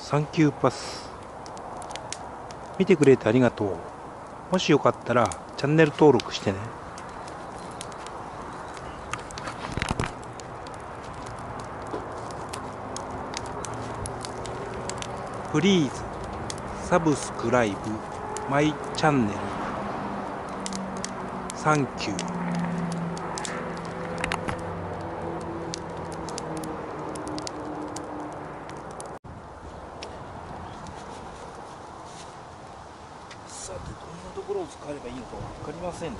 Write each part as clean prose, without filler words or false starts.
サンキューパス。見てくれてありがとう。もしよかったらチャンネル登録してね。プリーズサブスクライブマイチャンネル。サンキュー。さて、どんなところを使えばいいのか分かりませんね。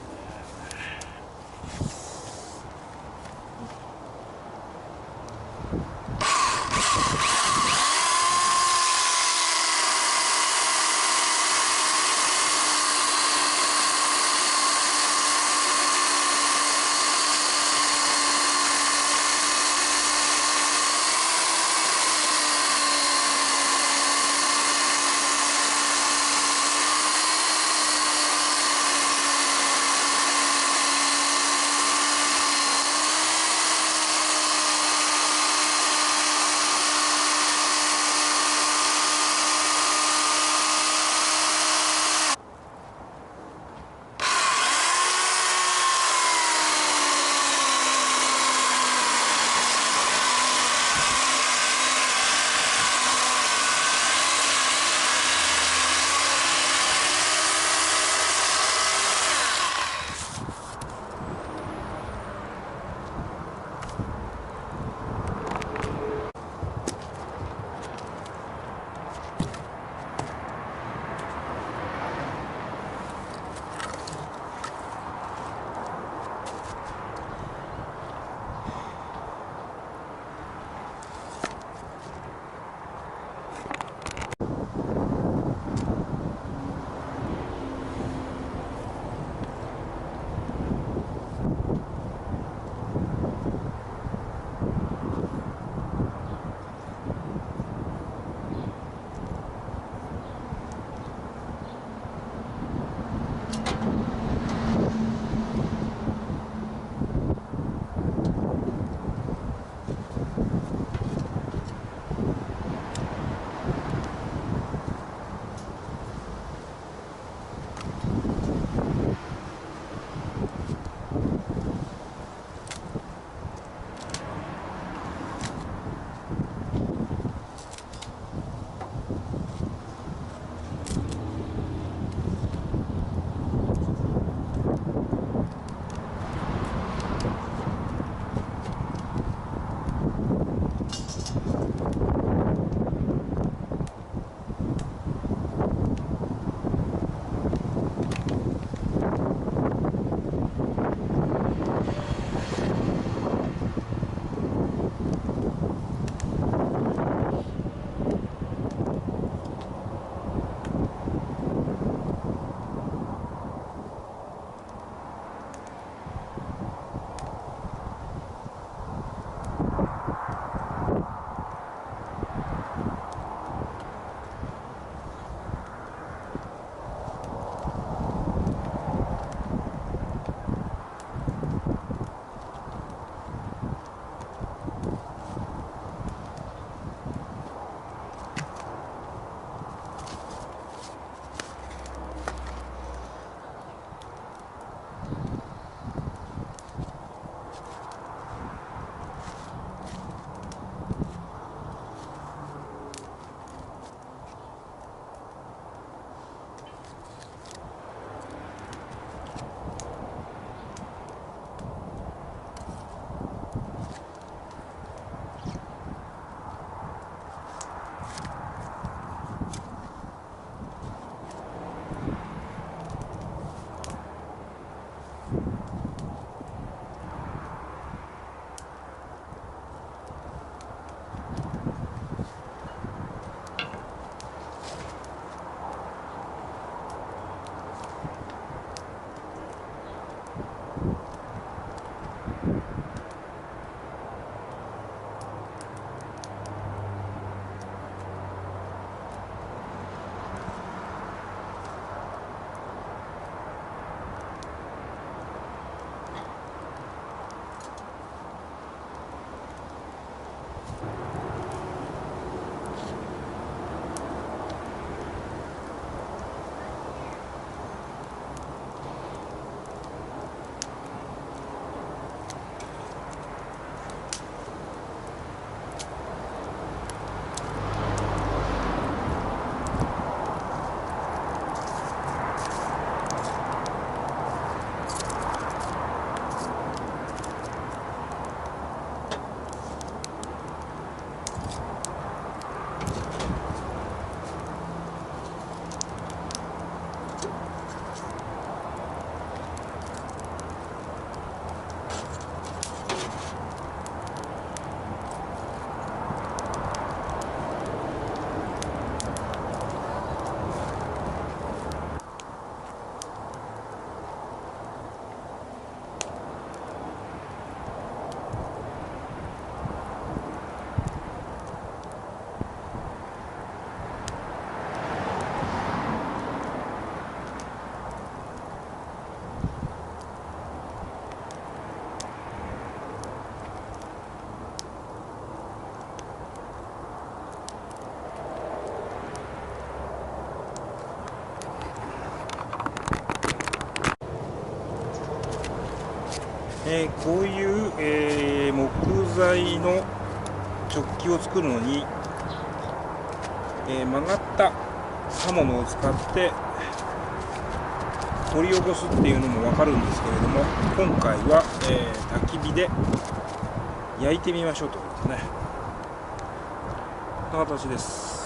こういう、木材のチョッキを作るのに、曲がった刃物を使って掘り起こすっていうのも分かるんですけれども、今回は、焚き火で焼いてみましょうということですね。こんな形です。